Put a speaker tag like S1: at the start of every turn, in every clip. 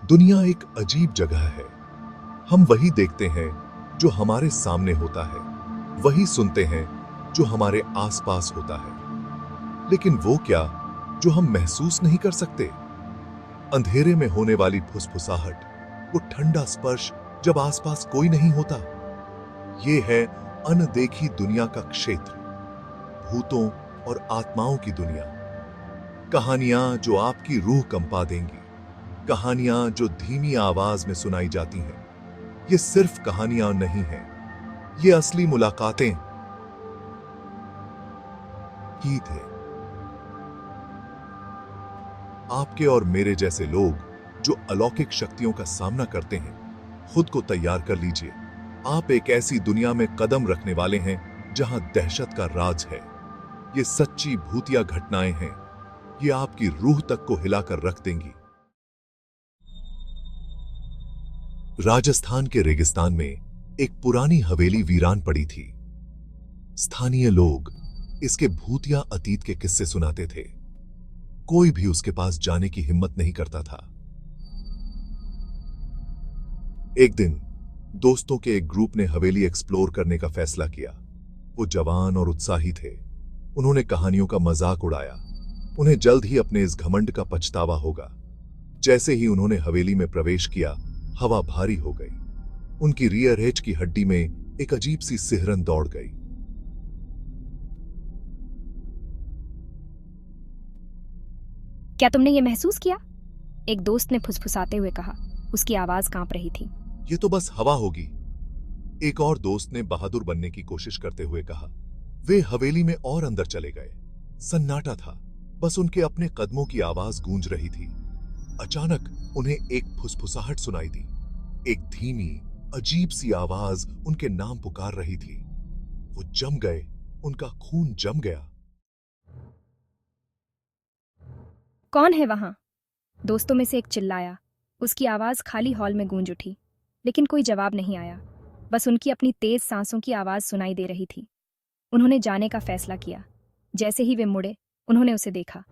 S1: दुनिया एक अजीब जगह है। हम वही देखते हैं जो हमारे सामने होता है, वही सुनते हैं जो हमारे आसपास होता है। लेकिन वो क्या जो हम महसूस नहीं कर सकते? अंधेरे में होने वाली फुसफुसाहट, वो ठंडा स्पर्श जब आसपास कोई नहीं होता। ये है अनदेखी दुनिया का क्षेत्र, भूतों और आत्माओं की दुनिया। कहानियां जो आपकी रूह कंपा देंगी, कहानियां जो धीमी आवाज में सुनाई जाती हैं। ये सिर्फ कहानियां नहीं हैं, ये असली मुलाकातें ही थे। आपके और मेरे जैसे लोग जो अलौकिक शक्तियों का सामना करते हैं, खुद को तैयार कर लीजिए। आप एक ऐसी दुनिया में कदम रखने वाले हैं जहां दहशत का राज है। ये सच्ची भूतिया घटनाएं हैं, ये आपकी रूह तक को हिलाकर रख देंगी। राजस्थान के रेगिस्तान में एक पुरानी हवेली वीरान पड़ी थी। स्थानीय लोग इसके भूतिया अतीत के किस्से सुनाते थे। कोई भी उसके पास जाने की हिम्मत नहीं करता था। एक दिन दोस्तों के एक ग्रुप ने हवेली एक्सप्लोर करने का फैसला किया। वो जवान और उत्साही थे। उन्होंने कहानियों का मजाक उड़ाया। उन्हें जल्द ही अपने इस घमंड का पछतावा होगा। जैसे ही उन्होंने हवेली में प्रवेश किया, हवा भारी हो गई। उनकी रियर एज की हड्डी में एक अजीब सी सिहरन दौड़ गई।
S2: क्या तुमने ये महसूस किया? एक दोस्त ने फुसफुसाते हुए कहा। उसकी आवाज कांप रही थी।
S1: ये तो बस हवा होगी, एक और दोस्त ने बहादुर बनने की कोशिश करते हुए कहा। वे हवेली में और अंदर चले गए। सन्नाटा था, बस उनके अपने कदमों की आवाज गूंज रही थी। अचानक उन्हें एक फुसफुसाहट सुनाई दी। एक धीमी, अजीब सी आवाज उनके नाम पुकार रही थी। वो जम गए, उनका खून जम गया।
S2: कौन है वहां? दोस्तों में से एक चिल्लाया। उसकी आवाज खाली हॉल में गूंज उठी, लेकिन कोई जवाब नहीं आया। बस उनकी अपनी तेज सांसों की आवाज सुनाई दे रही थी। उन्होंने जाने का फैसला किया। जैसे ही वे मुड़े, उन्होंने उसे देखा।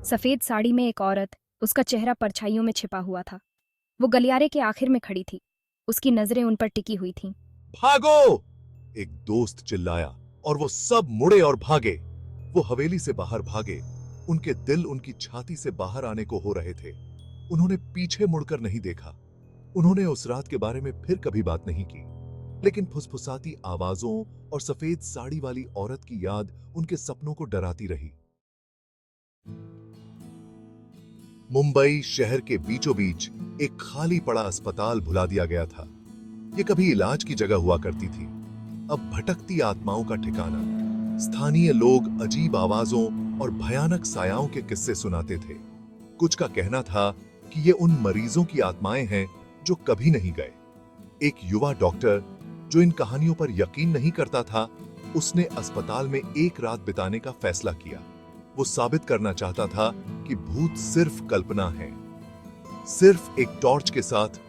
S2: सफेद साड़ी में एक औरत, उसका चेहरा परछाइयों में छिपा हुआ था। वो गलियारे के आखिर में खड़ी थी। उसकी नजरें उन पर टिकी हुई थीं।
S1: भागो! एक दोस्त चिल्लाया और वो सब मुड़े और भागे। वो हवेली से बाहर भागे। उनके दिल उनकी छाती से बाहर आने को हो रहे थे। उन्होंने पीछे मुड़कर नहीं देखा। उन्होंने उस रात के बारे में फिर कभी बात नहीं की। लेकिन फुसफुसाती आवाजों और सफेद साड़ी वाली औरत की याद उनके सपनों को डराती रही। मुंबई शहर के बीचों बीच एक खाली पड़ा अस्पताल भुला दिया गया था। यह कभी इलाज की जगह हुआ करती थी, अब भटकती आत्माओं का ठिकाना। स्थानीय लोग अजीब आवाजों और भयानक सायाओं के किस्से सुनाते थे। कुछ का कहना था कि ये उन मरीजों की आत्माएं हैं जो कभी नहीं गए। एक युवा डॉक्टर जो इन कहानियों पर यकीन नहीं करता था, उसने अस्पताल में एक रात बिताने का फैसला किया। वो साबित करना चाहता था कि भूत सिर्फ कल्पना है। सिर्फ एक टॉर्च के साथ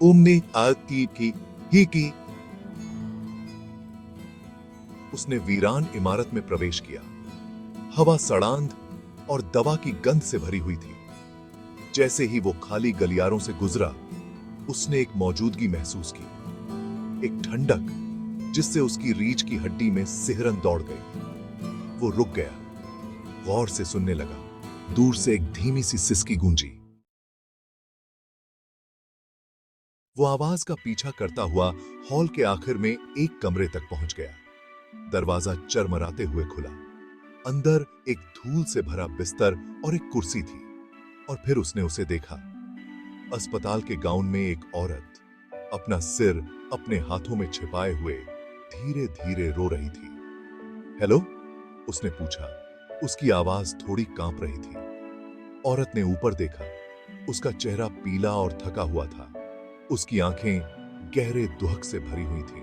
S1: उम्मीद आती थी ही की उसने वीरान इमारत में प्रवेश किया। हवा सड़ांध और दवा की गंध से भरी हुई थी। जैसे ही वो खाली गलियारों से गुजरा, उसने एक मौजूदगी महसूस की, एक ठंडक जिससे उसकी रीढ़ की हड्डी में सिहरन दौड़ गई। वो रुक गया, गौर से सुनने लगा। दूर से एक धीमी सी सिसकी गूंजी। वो आवाज का पीछा करता हुआ हॉल के आखिर में एक कमरे तक पहुंच गया। दरवाजा चरमराते हुए खुला। अंदर एक धूल से भरा बिस्तर और एक कुर्सी थी। और फिर उसने उसे देखा। अस्पताल के गाउन में एक औरत, अपना सिर अपने हाथों में छिपाए हुए धीरे धीरे रो रही थी। हेलो? उसने पूछा। उसकी आवाज थोड़ी कांप रही थी। औरत ने ऊपर देखा। उसका चेहरा पीला और थका हुआ था। उसकी आंखें गहरे दुहक से भरी हुई थीं।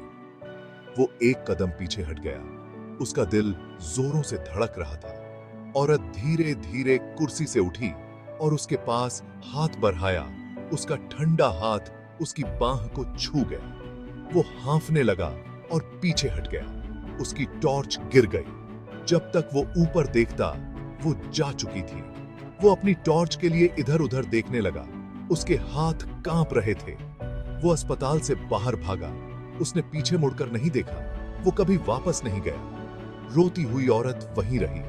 S1: वो एक कदम पीछे हट गया। उसका दिल जोरों से धड़क रहा था। औरत धीरे धीरे कुर्सी से उठी और उसके पास हाथ बढ़ाया। उसका ठंडा हाथ उसकी बांह को छू गया। वो हांफने लगा और पीछे हट गया। उसकी टॉर्च गिर गई। जब तक वो ऊपर देखता, वो जा चुकी थी। वो अपनी टॉर्च के लिए इधर उधर देखने लगा। उसके हाथ कांप रहे थे। वो अस्पताल से बाहर भागा। उसने पीछे मुड़कर नहीं देखा। वो कभी वापस नहीं गया। रोती हुई औरत वहीं रही,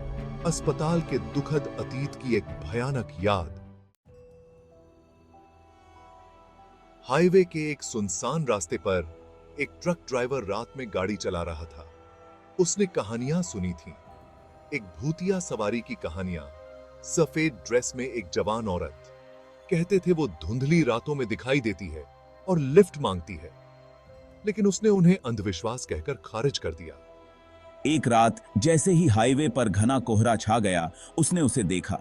S1: अस्पताल के दुखद अतीत की एक भयानक याद। हाईवे के एक सुनसान रास्ते पर एक ट्रक ड्राइवर रात में गाड़ी चला रहा था। उसने कहानियां सुनी थीं, एक भूतिया सवारी की कहानियां, सफेद ड्रेस में एक जवान औरत। कहते थे वो धुंधली रातों में दिखाई देती है और लिफ्ट मांगती है, लेकिन उसने उन्हें अंधविश्वास कहकर खारिज कर दिया।
S3: एक रात जैसे ही हाईवे पर घना कोहरा छा गया, उसने उसे देखा,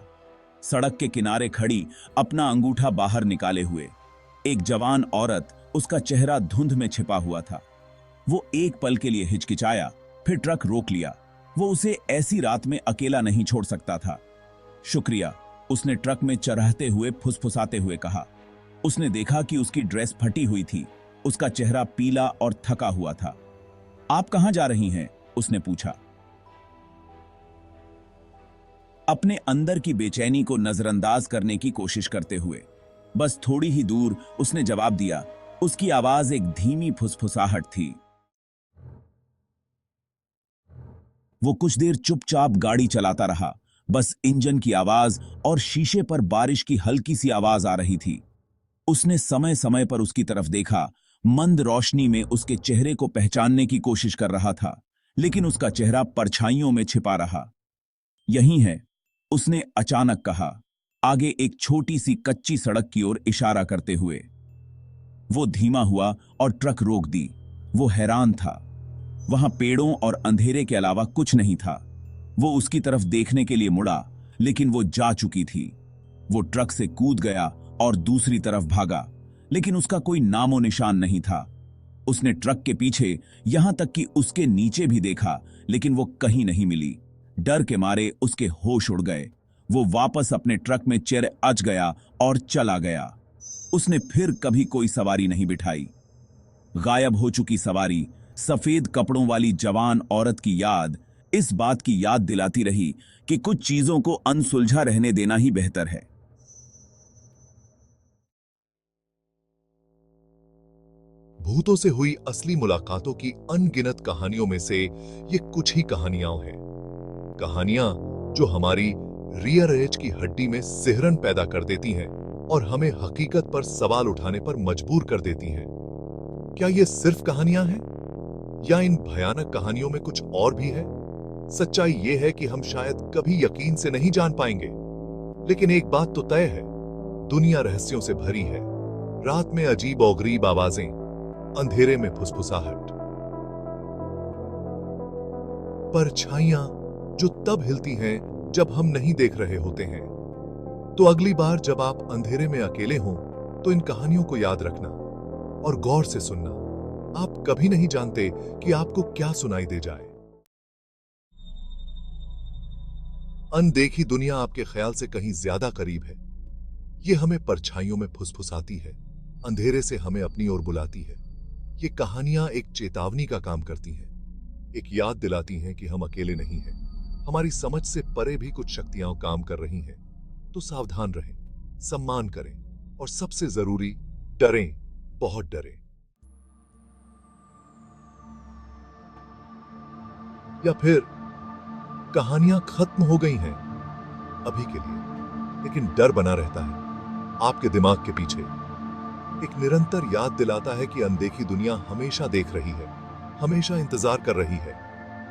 S3: सड़क के किनारे खड़ी, अपना अंगूठा बाहर निकाले हुए। एक जवान औरत, उसका चेहरा धुंध में छिपा हुआ था। वो एक पल के लिए हिचकिचाया, फिर ट्रक रोक लिया। वो उसे ऐसी रात में अकेला नहीं छोड़ सकता था। शुक्रिया, उसने ट्रक में चरहते हुए फुसफुसाते हुए कहा। उसने देखा कि उसकी ड्रेस फटी हुई थी, उसका चेहरा पीला और थका हुआ था। आप कहां जा रही हैं? उसने पूछा, अपने अंदर की बेचैनी को नजरअंदाज करने की कोशिश करते हुए। बस थोड़ी ही दूर, उसने जवाब दिया। उसकी आवाज एक धीमी फुसफुसाहट थी। वो कुछ देर चुपचाप गाड़ी चलाता रहा। बस इंजन की आवाज और शीशे पर बारिश की हल्की सी आवाज आ रही थी। उसने समय समय पर उसकी तरफ देखा, मंद रोशनी में उसके चेहरे को पहचानने की कोशिश कर रहा था, लेकिन उसका चेहरा परछाइयों में छिपा रहा। यही है, उसने अचानक कहा, आगे एक छोटी सी कच्ची सड़क की ओर इशारा करते हुए। वो धीमा हुआ और ट्रक रोक दी। वो हैरान था। वहां पेड़ों और अंधेरे के अलावा कुछ नहीं था। वो उसकी तरफ देखने के लिए मुड़ा, लेकिन वो जा चुकी थी। वो ट्रक से कूद गया और दूसरी तरफ भागा, लेकिन उसका कोई नामो निशान नहीं था। उसने ट्रक के पीछे, यहां तक कि उसके नीचे भी देखा, लेकिन वो कहीं नहीं मिली। डर के मारे उसके होश उड़ गए। वो वापस अपने ट्रक में चिर अच गया और चला गया। उसने फिर कभी कोई सवारी नहीं बिठाई। गायब हो चुकी सवारी, सफेद कपड़ों वाली जवान औरत की याद इस बात की याद दिलाती रही कि कुछ चीजों को अनसुलझा रहने देना ही बेहतर है।
S1: भूतों से हुई असली मुलाकातों की अनगिनत कहानियों में से ये कुछ ही कहानियां हैं। कहानियां जो हमारी रियर एज की हड्डी में सिहरन पैदा कर देती हैं और हमें हकीकत पर सवाल उठाने पर मजबूर कर देती हैं। क्या ये सिर्फ कहानियां हैं, या इन भयानक कहानियों में कुछ और भी है? सच्चाई ये है कि हम शायद कभी यकीन से नहीं जान पाएंगे, लेकिन एक बात तो तय है, दुनिया रहस्यों से भरी है। रात में अजीब और गरीब आवाजें, अंधेरे में फुसफुसाहट, परछाइयां जो तब हिलती हैं जब हम नहीं देख रहे होते हैं। तो अगली बार जब आप अंधेरे में अकेले हों, तो इन कहानियों को याद रखना और गौर से सुनना। आप कभी नहीं जानते कि आपको क्या सुनाई दे जाए। अनदेखी दुनिया आपके ख्याल से कहीं ज्यादा करीब है। ये हमें परछाइयों में फुसफुसाती है, अंधेरे से हमें अपनी ओर बुलाती है। ये कहानियां एक चेतावनी का काम करती हैं, एक याद दिलाती हैं कि हम अकेले नहीं हैं। हमारी समझ से परे भी कुछ शक्तियां काम कर रही हैं। तो सावधान रहें, सम्मान करें और सबसे जरूरी, डरें, बहुत डरें। या फिर कहानियां खत्म हो गई हैं अभी के लिए, लेकिन डर बना रहता है आपके दिमाग के पीछे। एक निरंतर याद दिलाता है कि अनदेखी दुनिया हमेशा देख रही है, हमेशा इंतजार कर रही है।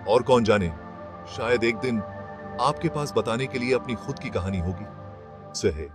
S1: और कौन जाने, शायद एक दिन आपके पास बताने के लिए अपनी खुद की कहानी होगी। सहे